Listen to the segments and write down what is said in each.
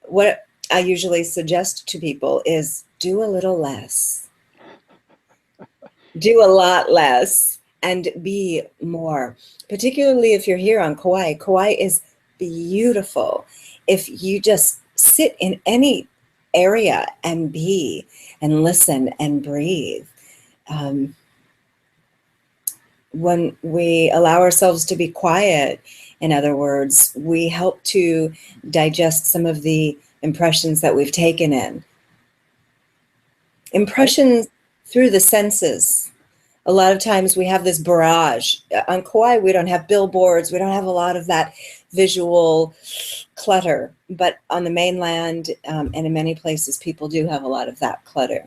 what I usually suggest to people is do a little less, do a lot less, and be more. Particularly if you're here on Kauai. Kauai is beautiful. If you just sit in any area and be and listen and breathe. When we allow ourselves to be quiet, in other words, we help to digest some of the impressions that we've taken in. Impressions through the senses. A lot of times we have this barrage. On Kauai, we don't have billboards. We don't have a lot of that visual clutter. But on the mainland and in many places, people do have a lot of that clutter.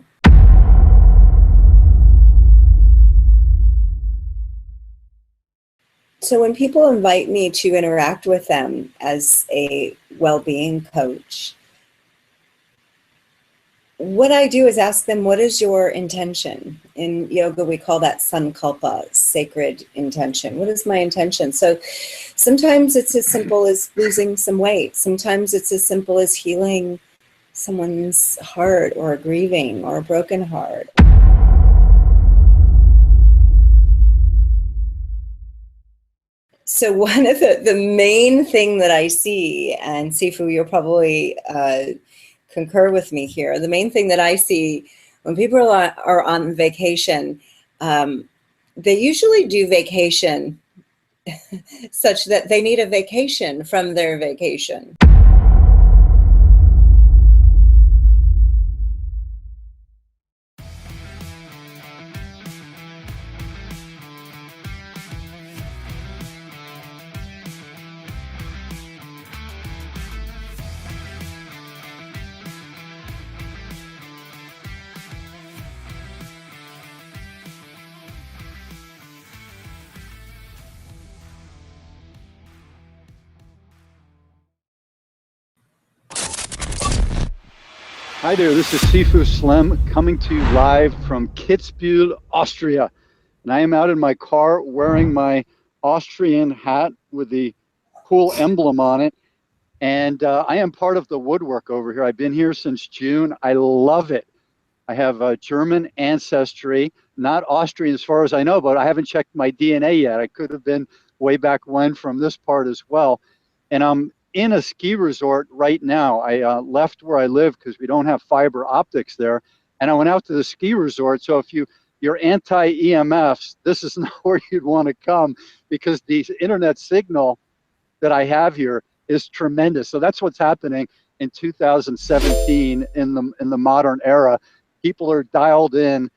So when people invite me to interact with them as a well-being coach, what I do is ask them, what is your intention? In yoga, we call that Sankalpa, sacred intention. What is my intention? So sometimes it's as simple as losing some weight. Sometimes it's as simple as healing someone's heart or grieving or a broken heart. So one of the main thing that I see, and Sifu, you'll probably concur with me here, the main thing that I see when people are on vacation, they usually do vacation such that they need a vacation from their vacation. Hi there, this is Sifu Slim coming to you live from Kitzbühel, Austria. And I am out in my car wearing my Austrian hat with the cool emblem on it. And I am part of the woodwork over here. I've been here since June. I love it. I have a German ancestry, not Austrian as far as I know, but I haven't checked my DNA yet. I could have been way back when from this part as well. And I'm in a ski resort right now. I left where I live because we don't have fiber optics there. And I went out to the ski resort. So if you're anti-EMFs, this is not where you'd want to come because the internet signal that I have here is tremendous. So that's what's happening in 2017 in the modern era. People are dialed in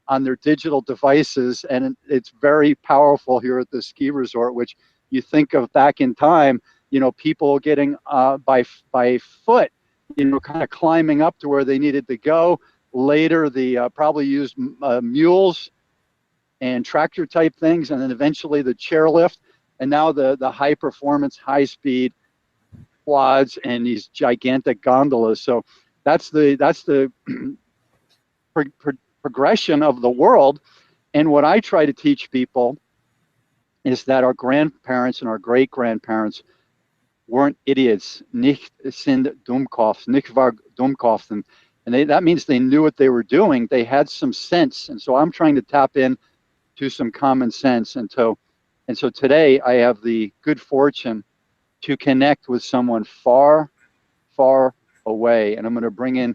on their digital devices, and it's very powerful here at the ski resort, which you think of back in time, you know, people getting by foot, you know, kind of climbing up to where they needed to go. Later, the probably used mules and tractor type things, and then eventually the chairlift, and now the high performance, high speed quads and these gigantic gondolas. So that's the progression of the world. And what I try to teach people is that our grandparents and our great grandparents weren't idiots. Nicht sind Dummkopf, nicht war Dummkopf. And that means they knew what they were doing. They had some sense. And so I'm trying to tap in to some common sense. And so today I have the good fortune to connect with someone far, far away. And I'm going to bring in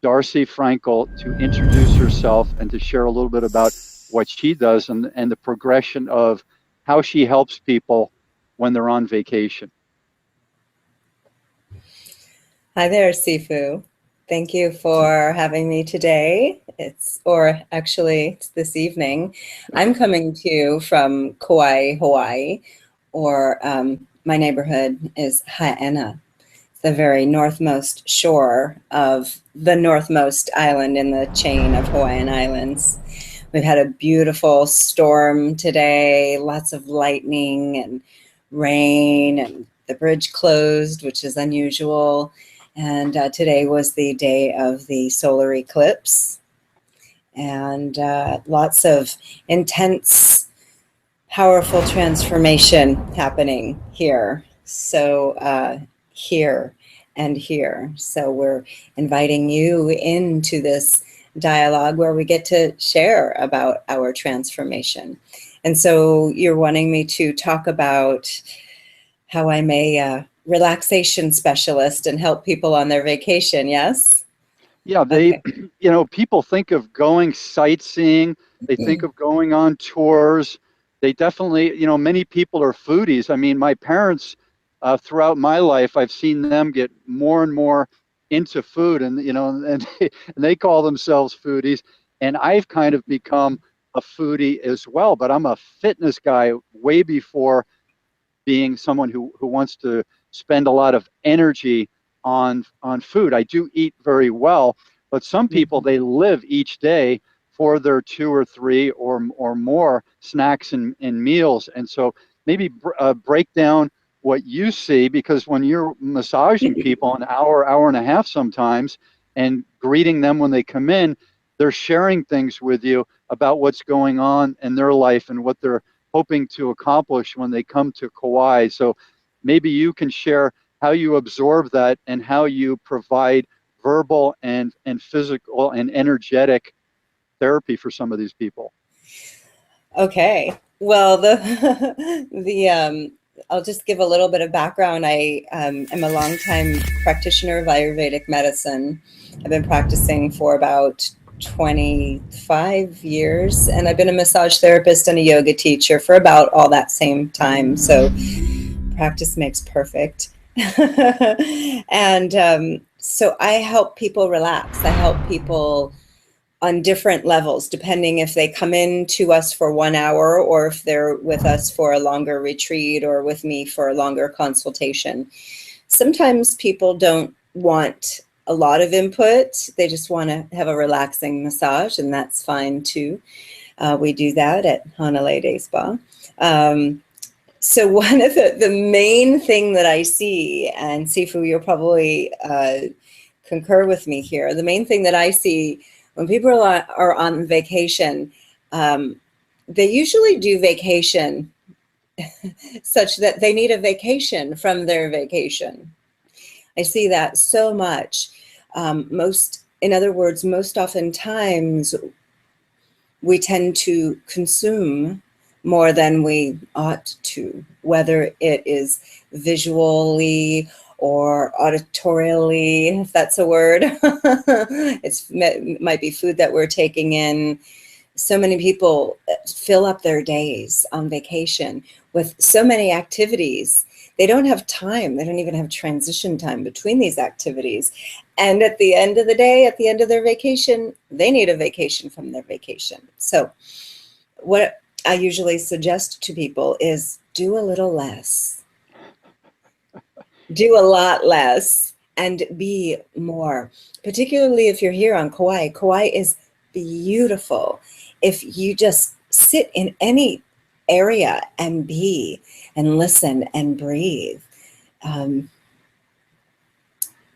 DarcI Frankel to introduce herself and to share a little bit about what she does and the progression of how she helps people when they're on vacation. Hi there, Sifu. Thank you for having me today. It's this evening. I'm coming to you from Kauai, Hawaii, or my neighborhood is Haena, the very northmost shore of the northmost island in the chain of Hawaiian Islands. We've had a beautiful storm today, lots of lightning and rain, and the bridge closed, which is unusual. And today was the day of the solar eclipse, and lots of intense, powerful transformation happening here. So here. and here. So we're inviting you into this dialogue where we get to share about our transformation. And so you're wanting me to talk about how I'm a relaxation specialist and help people on their vacation, yes? Yeah, Okay. people think of going sightseeing, they think of going on tours. They definitely, many people are foodies. I mean, my parents, throughout my life, I've seen them get more and more into food, and and they call themselves foodies. And I've kind of become a foodie as well, but I'm a fitness guy way before being someone who wants to spend a lot of energy on food. I do eat very well, but some people, they live each day for their 2 or 3 or more snacks and meals. And so maybe break down what you see, because when you're massaging people an hour and a half sometimes, and greeting them when they come in, they're sharing things with you about what's going on in their life and what they're hoping to accomplish when they come to Kauai. So maybe you can share how you absorb that and how you provide verbal and physical and energetic therapy for some of these people. Okay. Well, I'll just give a little bit of background. I am a longtime practitioner of Ayurvedic medicine. I've been practicing for about 25 years, and I've been a massage therapist and a yoga teacher for about all that same time. So practice makes perfect. And so I help people relax. I help people on different levels, depending if they come in to us for 1 hour or if they're with us for a longer retreat or with me for a longer consultation. Sometimes people don't want a lot of input. They just want to have a relaxing massage, and that's fine too. We do that at Hanalei Spa. So one of the main thing that I see, and Sifu, you'll probably concur with me here, the main thing that I see when people are on vacation, they usually do vacation such that they need a vacation from their vacation. I see that so much. In other words, most oftentimes we tend to consume more than we ought to, whether it is visually or auditorially, if that's a word. It might be food that we're taking in. So many people fill up their days on vacation with so many activities. They don't have time. They don't even have transition time between these activities. And at the end of the day, at the end of their vacation, they need a vacation from their vacation. So what I usually suggest to people is do a little less. Do a lot less and be more, particularly if you're here on Kauai. Kauai is beautiful. If you just sit in any area and be and listen and breathe.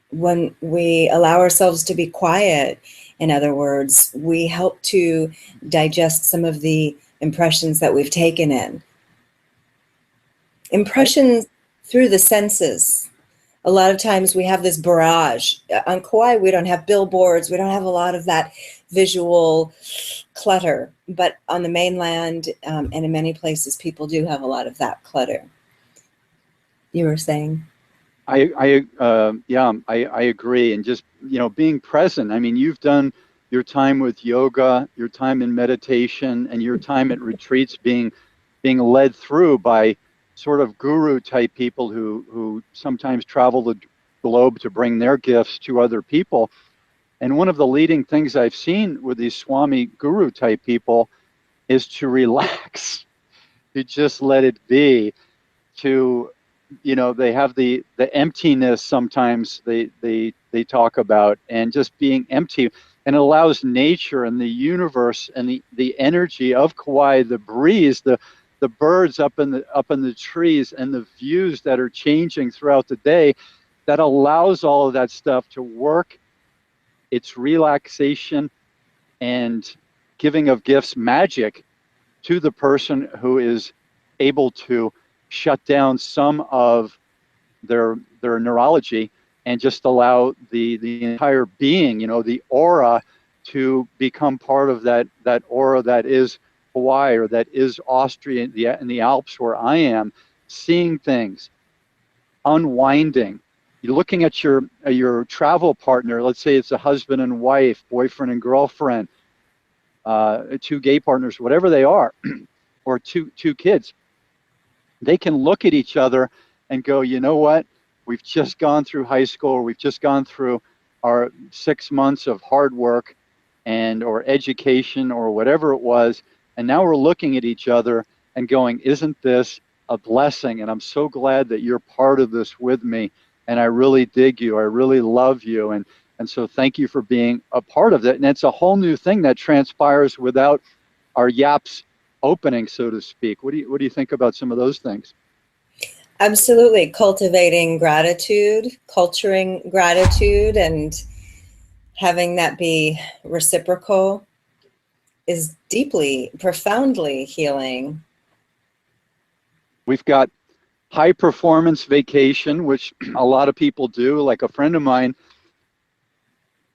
When we allow ourselves to be quiet, in other words, we help to digest some of the impressions that we've taken in. Impressions through the senses. A lot of times we have this barrage. On Kauai, we don't have billboards. We don't have a lot of that visual clutter. But on the mainland and in many places, people do have a lot of that clutter. You were saying? I agree. And just, being present. I mean, you've done your time with yoga, your time in meditation, and your time at retreats being led through by sort of guru type people who sometimes travel the globe to bring their gifts to other people. And one of the leading things I've seen with these Swami guru type people is to relax, to just let it be, to, they have the emptiness sometimes they talk about, and just being empty, and it allows nature and the universe and the energy of Kauai, the breeze, the birds up in the trees, and the views that are changing throughout the day, that allows all of that stuff to work. It's relaxation and giving of gifts, magic, to the person who is able to shut down some of their neurology and just allow the entire being, you know, the aura, to become part of that aura that is Hawaii, or that is Austria, in the Alps where I am, seeing things, unwinding. You're looking at your travel partner. Let's say it's a husband and wife, boyfriend and girlfriend, two gay partners, whatever they are, or two kids. They can look at each other and go, you know what? We've just gone through high school, or we've just gone through our 6 months of hard work or education or whatever it was, and now we're looking at each other and going, isn't this a blessing? And I'm so glad that you're part of this with me, and I really dig you, I really love you, and so thank you for being a part of it. And it's a whole new thing that transpires without our yaps opening, so to speak. What do you think about some of those things? Absolutely. Cultivating gratitude, culturing gratitude, and having that be reciprocal is deeply, profoundly healing. We've got high performance vacation, which a lot of people do. Like a friend of mine,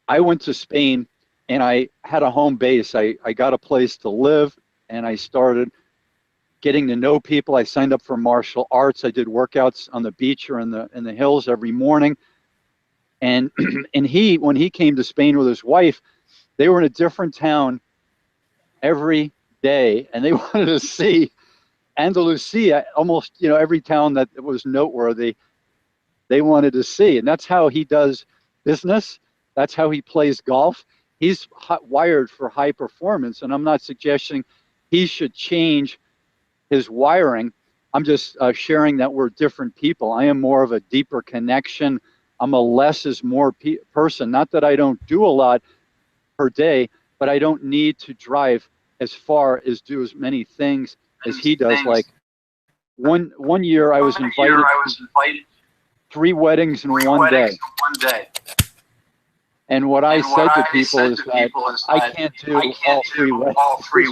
I went to Spain and I had a home base. I got a place to live, and I started getting to know people. I signed up for martial arts. I did workouts on the beach or in the hills every morning. And when he came to Spain with his wife, they were in a different town every day, and they wanted to see Andalusia, almost, you know, every town that was noteworthy, they wanted to see. And that's how he does business. That's how he plays golf. He's wired for high performance, and I'm not suggesting he should change his wiring. I'm just sharing that we're different people. I am more of a deeper connection. I'm a less is more person. Not that I don't do a lot per day, but I don't need to drive as far as do as many things as he does. Like one year I was invited to 3 weddings in one day. And what I said to people is that I can't do all 3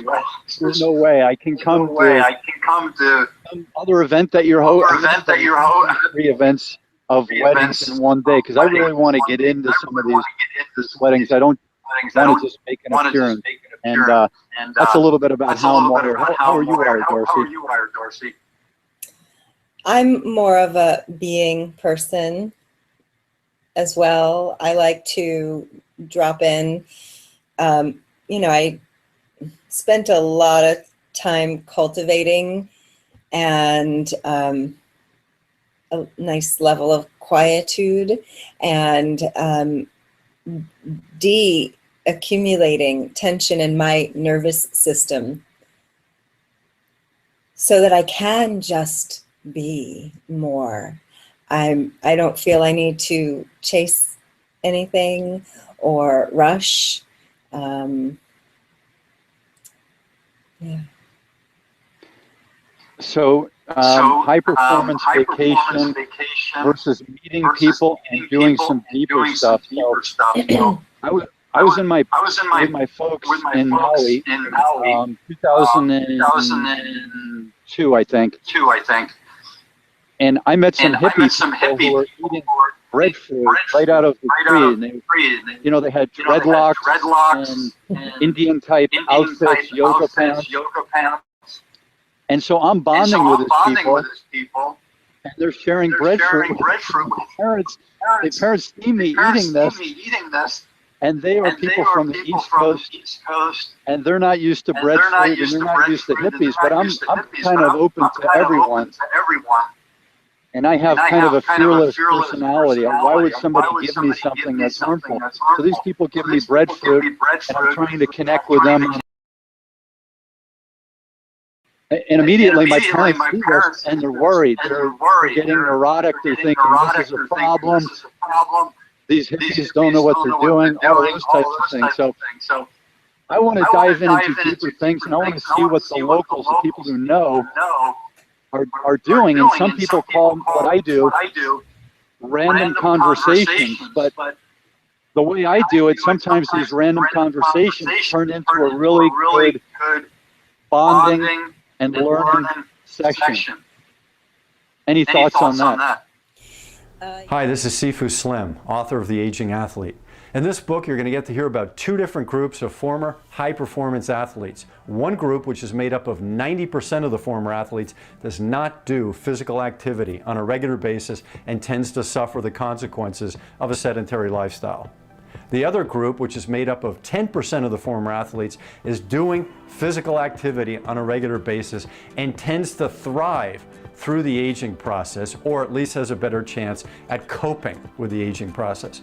weddings. There's no way I can come to some other event that you're hosting. 3 events of weddings in one day, because I really want to get into some of these weddings. I don't want to just make an appearance. And that's a little bit about how I'm wired. How are you wired, Darcy? I'm more of a being person as well. I like to drop in. You know, I spent a lot of time cultivating and a nice level of quietude and de-accumulating tension in my nervous system so that I can just be more. I don't feel I need to chase anything or rush. Yeah. So high performance vacation versus meeting people and doing some deeper stuff. So I was with my folks in Maui, 2002, I think. And I met some hippies who were eating breadfruit right out of the tree. And they, you know, they had dreadlocks and Indian type outfits, yoga pants. And so I'm bonding with these people, and they're sharing breadfruit. My parents see me eating this, and they are people from the East Coast, and they're not used to breadfruit, and they're not used to hippies, but I'm kind of open to everyone. And I have kind of a fearless personality. Why would somebody give me something that's harmful? So these people give me breadfruit, and I'm trying to connect with them. And immediately my parents see this, and they're worried. They're getting neurotic. They're thinking, this is a problem. These hippies don't know what they're doing, all those types of things. So I want to dive into deeper things, and I want to see what the locals, the people who know, are doing. And some people call what I do random conversations. But the way I do it, sometimes these random conversations turn into a really good bonding and learning section. Any thoughts on that? Hi, this is Sifu Slim, author of The Aging Athlete. In this book, you're going to get to hear about two different groups of former high-performance athletes. One group, which is made up of 90% of the former athletes, does not do physical activity on a regular basis and tends to suffer the consequences of a sedentary lifestyle. The other group, which is made up of 10% of the former athletes, is doing physical activity on a regular basis and tends to thrive through the aging process, or at least has a better chance at coping with the aging process.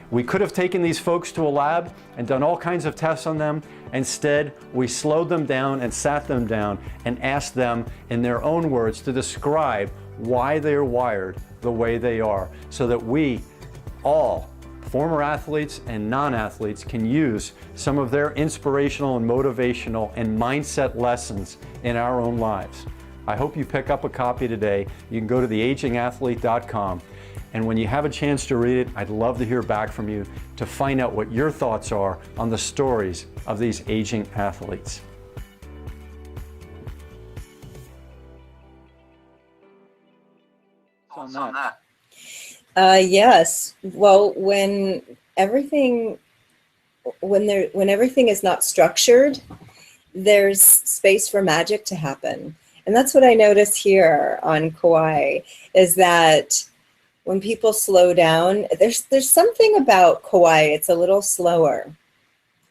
We could have taken these folks to a lab and done all kinds of tests on them. Instead, we slowed them down and sat them down and asked them, in their own words, to describe why they're wired the way they are, so that we all, former athletes and non-athletes, can use some of their inspirational and motivational and mindset lessons in our own lives. I hope you pick up a copy today. You can go to theagingathlete.com. And when you have a chance to read it, I'd love to hear back from you to find out what your thoughts are on the stories of these aging athletes. On that. Yes. Well, when everything is not structured, there's space for magic to happen. And that's what I notice here on Kauai, is that when people slow down, there's something about Kauai, it's a little slower,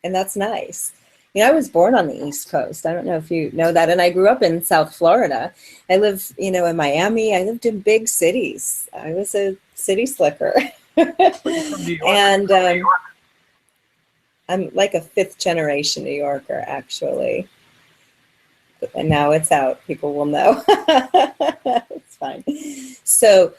and that's nice. You know, I was born on the East Coast. I don't know if you know that. And I grew up in South Florida. I live, in Miami. I lived in big cities. I was a city slicker. And I'm like a fifth generation New Yorker, actually. And now it's out. People will know. It's fine. So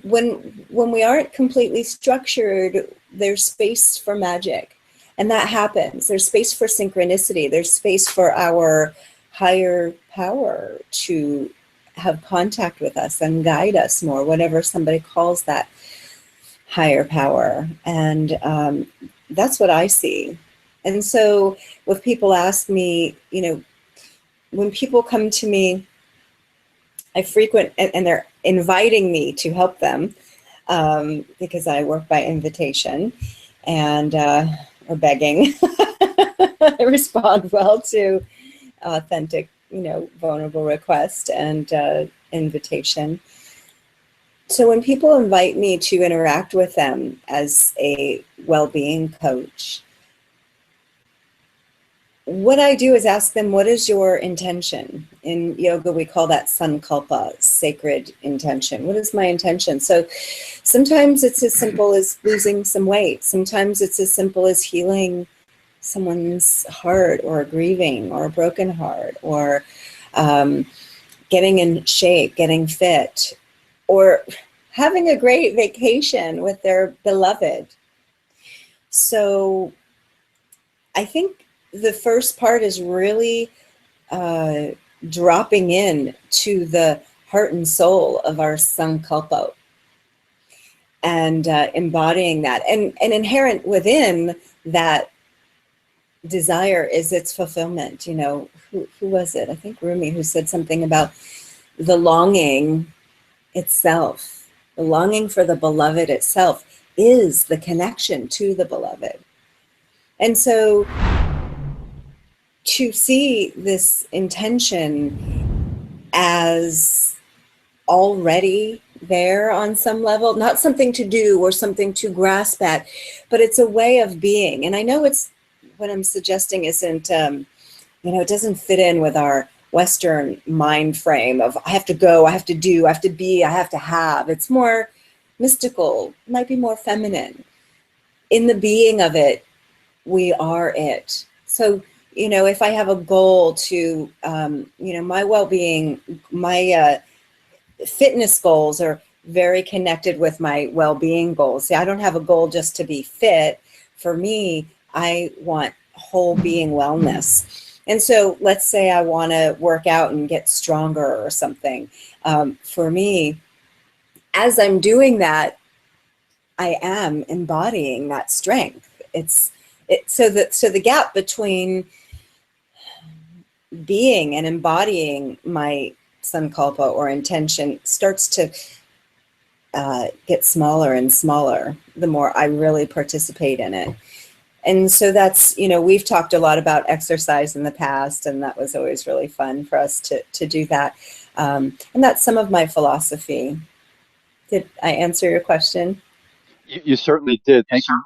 when we aren't completely structured, there's space for magic. And that happens. There's space for synchronicity. There's space for our higher power to have contact with us and guide us more, whatever somebody calls that higher power. And that's what I see. And so when people ask me, when people come to me, I frequent, and they're inviting me to help them because I work by invitation and or begging. I respond well to authentic, vulnerable request and invitation. So when people invite me to interact with them as a well-being coach, what I do is ask them, what is your intention? In yoga, we call that Sankalpa, sacred intention. What is my intention? So sometimes it's as simple as losing some weight. Sometimes it's as simple as healing someone's heart, or grieving, or a broken heart, or getting in shape, getting fit, or having a great vacation with their beloved. So I think the first part is really dropping in to the heart and soul of our Sankalpa and embodying that. And inherent within that desire is its fulfillment. Who was it? I think Rumi, who said something about the longing itself. The longing for the beloved itself is the connection to the beloved. And so to see this intention as already there on some level, not something to do or something to grasp at, but it's a way of being. And I know it's, what I'm suggesting isn't, it doesn't fit in with our Western mind frame of I have to go, I have to do, I have to be, I have to have. It's more mystical, might be more feminine. In the being of it, we are it. So, if I have a goal to, my well-being, my fitness goals are very connected with my well-being goals. See, I don't have a goal just to be fit. For me, I want whole being wellness. And so let's say I want to work out and get stronger or something. For me, as I'm doing that, I am embodying that strength. So the gap between being and embodying my Sankalpa or intention starts to get smaller and smaller the more I really participate in it. And so that's, we've talked a lot about exercise in the past, and that was always really fun for us to do that. And that's some of my philosophy. Did I answer your question? You certainly did. Thank you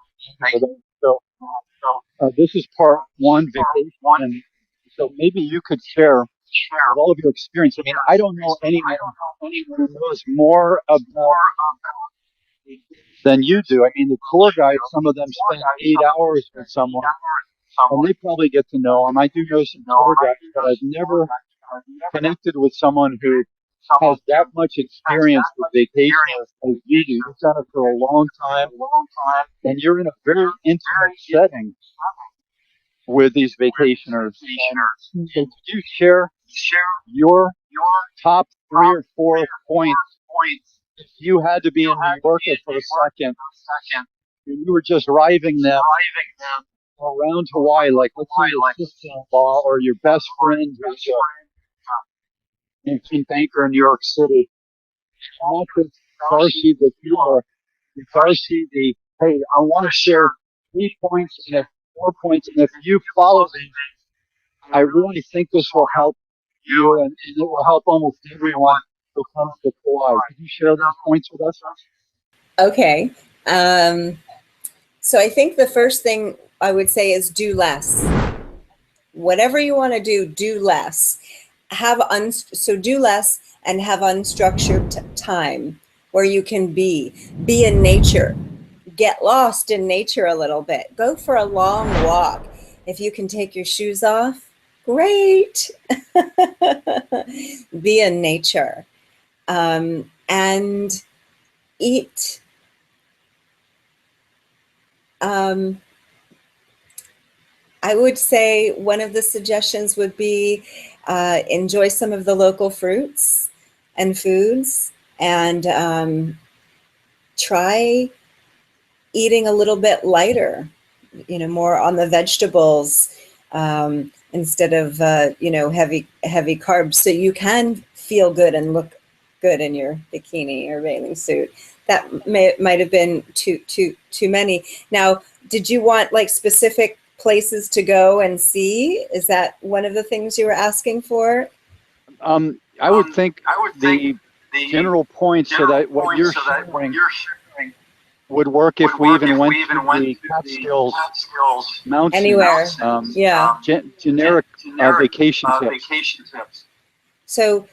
for that. So this is part one, vacation. And so maybe you could share with all of your experience. I mean, I don't know anyone who knows more about than you do. I mean, the tour guides, some of them spend 8 hours with someone, and they probably get to know them. I do know some tour guides, but I've never connected with someone who has that much experience with vacation as you do. You've done it for a long time, and you're in a very intimate setting with these vacationers. So could you share your top 3 or 4 points if you had to be in New York for a second and you were just driving them around Hawaii, like let's say your sister-in-law or your best friend who's an investment banker in New York City, not just Darcy the healer, Darcy the, hey, I want to share 3 points and if 4 points, and if you follow these, I really think this will help you and it will help almost everyone who comes to Kauai. Could you share those points with us? Okay. So I think the first thing I would say is do less. Whatever you want to do less. So do less and have unstructured time where you can be in nature. Get lost in nature a little bit. Go for a long walk. If you can take your shoes off, great. Be in nature. And eat. I would say one of the suggestions would be enjoy some of the local fruits and foods, and try eating a little bit lighter, more on the vegetables instead of heavy carbs, so you can feel good and look good in your bikini or bathing suit. That might have been too many. Now, did you want like specific places to go and see? Is that one of the things you were asking for? I would think the general points so that what you're sharing would work if we even went to the Catskills mountains. Anywhere. Yeah. Generic vacation tips. So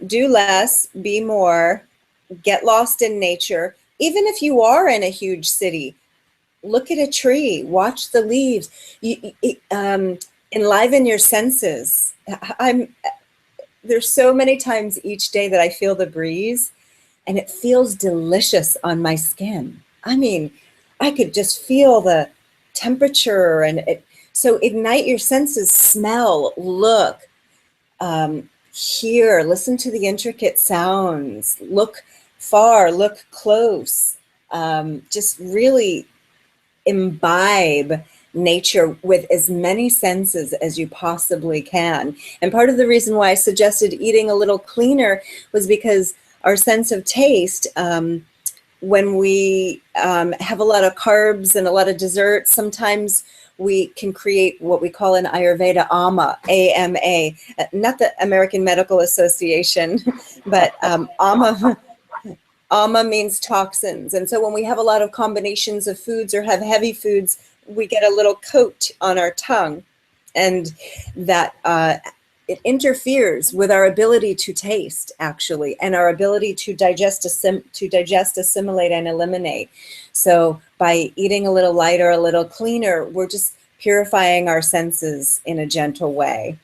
do less, be more, get lost in nature. Even if you are in a huge city, look at a tree, watch the leaves, enliven your senses. There's so many times each day that I feel the breeze and it feels delicious on my skin. I mean, I could just feel the temperature so ignite your senses, smell, look, hear, listen to the intricate sounds, look far, look close, just really imbibe nature with as many senses as you possibly can. And part of the reason why I suggested eating a little cleaner was because our sense of taste, when we have a lot of carbs and a lot of desserts, sometimes we can create what we call in Ayurveda AMA, A-M-A, not the American Medical Association, but AMA means toxins. And so when we have a lot of combinations of foods or have heavy foods, we get a little coat on our tongue, and that it interferes with our ability to taste, actually, and our ability to digest, assimilate, and eliminate. So by eating a little lighter, a little cleaner, we're just purifying our senses in a gentle way.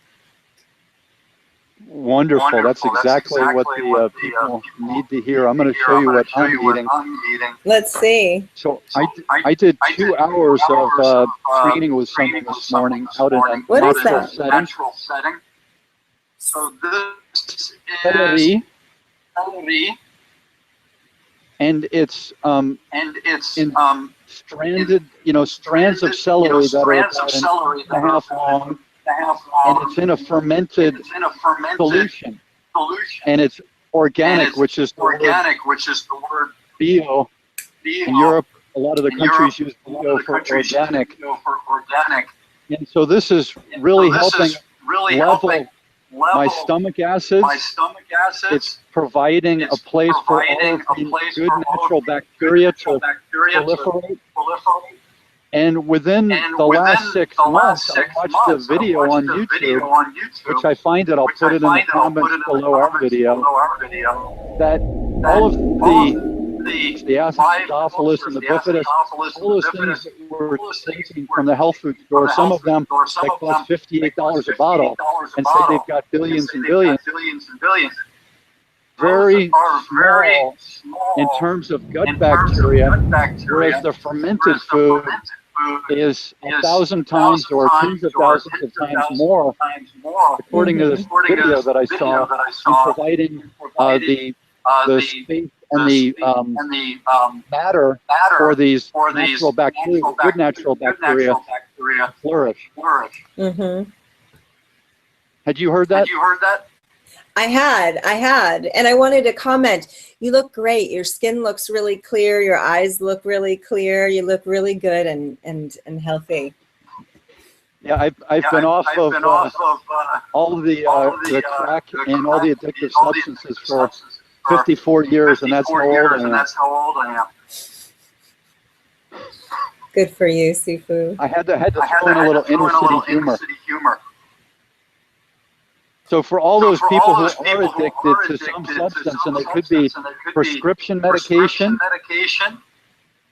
Wonderful. That's exactly what the people need to hear. I'm going to show you what I'm eating. Let's see. So I did 2 hours of training with someone this morning out in a natural setting. So this is celery, and it's stranded, strands of celery that are about an half long, and it's in a fermented solution, and it's organic, which is the word bio. In Europe, a lot of the countries use bio for organic. And so this is really helping level my stomach acids. It's providing a place for all of the good natural bacteria to proliferate. And within the last 6 months, I watched a video on YouTube, which I find that I'll put it in the comments below our video, that all of the acidophilus and the bifidus, all those things that we're taking from the health food store, some of them that cost $58 a bottle and say they've got billions and billions, very small in terms of gut bacteria, whereas the fermented food is 1,000 times or tens of thousands of times more, according to this video that I saw, in providing the space and the matter for these natural bacteria, good natural bacteria, to flourish. Mm-hmm. Had you heard that? I had, and I wanted to comment. You look great. Your skin looks really clear. Your eyes look really clear. You look really good and healthy. Yeah, I've been off of all of the crack and all the addictive substances for 54 years, and that's how old I am. Good for you, Sifu. I had to throw in a little inner city humor. So for all those people who are addicted to some substance, and it could be prescription medication,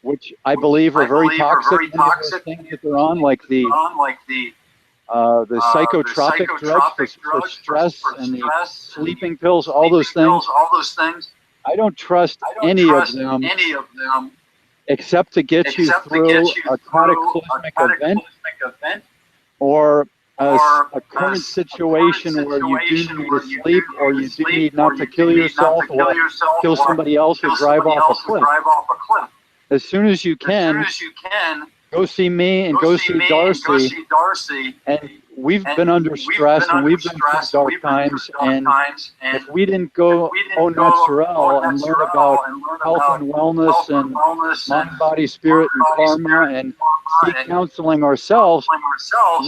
which I believe are very toxic things that they're on, like the psychotropic drugs for stress and the sleeping pills, all those things. I don't trust any of them except to get you through a cataclysmic event or a current situation where you do need to sleep, or you do need not to kill yourself or kill somebody else or drive off a cliff. As soon as you can, go see me and go see Darcy. And we've been under stress and we've been through dark times. And if we didn't go au naturel and learn about health and wellness and mind, body, spirit, and karma, and seek counseling ourselves,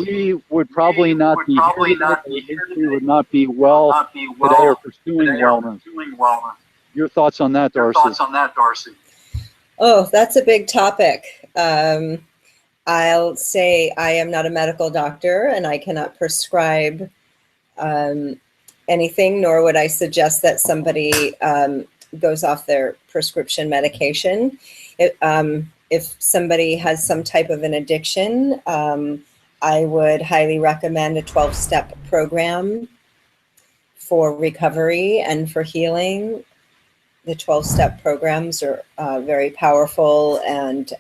we would probably not be here. We would not be well today or pursuing wellness. Your thoughts on that, Darcy? Oh, that's a big topic. I'll say I am not a medical doctor and I cannot prescribe anything, nor would I suggest that somebody goes off their prescription medication. If somebody has some type of an addiction, I would highly recommend a 12-step program for recovery and for healing. The 12-step programs are very powerful and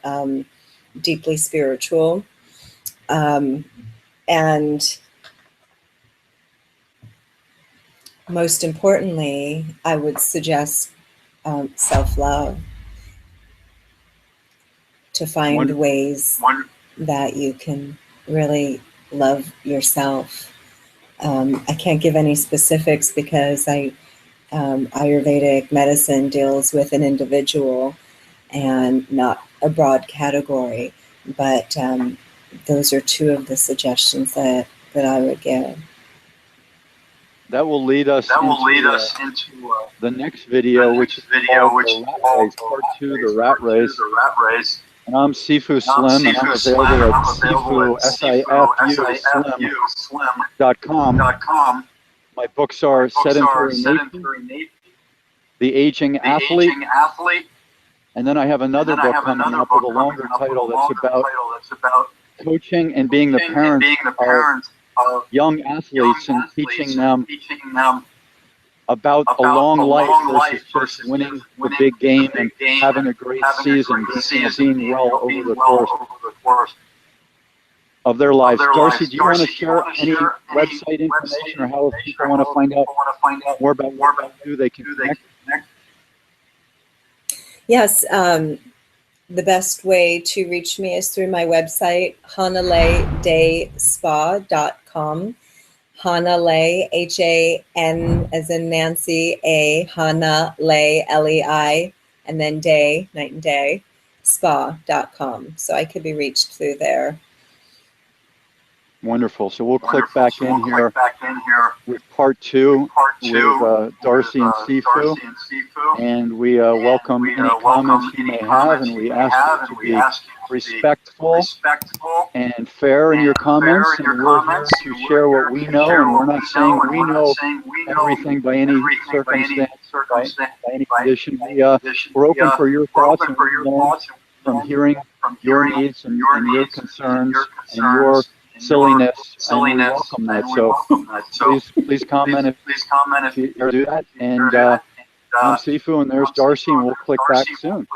deeply spiritual. And most importantly, I would suggest self-love, to find ways that you can really love yourself. I can't give any specifics because Ayurvedic medicine deals with an individual and not a broad category, but those are two of the suggestions that I would give. That will lead us into the next video, which is called Part 2, the Rat Race. And I'm Sifu Slim, and I'm available at SIFU.com. My books are Sedentary Nation, The Aging Athlete, and then I have another book coming up with a longer title that's about coaching and being the parent of young athletes and teaching them about a long life versus just winning the big game and having a great season, being well over the course of their lives. Darcy, do you want to share any website information, or how if people want to find out more about what you do, they can connect? Yes, the best way to reach me is through my website, HonoluluDaySpa.com. Hanalei, H-A-N as in Nancy, A, Hanalei, L-E-I, and then day, night and day, spa.com. So I could be reached through there. Wonderful. So we'll click back in here with part two with Darcy and Sifu. And we welcome any comments you may have, and we ask you to be respectful and fair in your comments. And we're here to share what we know, and we're not saying we know everything by any circumstance, by any condition. We're open for your thoughts, and we learn from hearing your needs and your concerns and your silliness, and we welcome that. So please comment if you do that. And I'm Sifu, and there's Darcy, and we'll click back soon.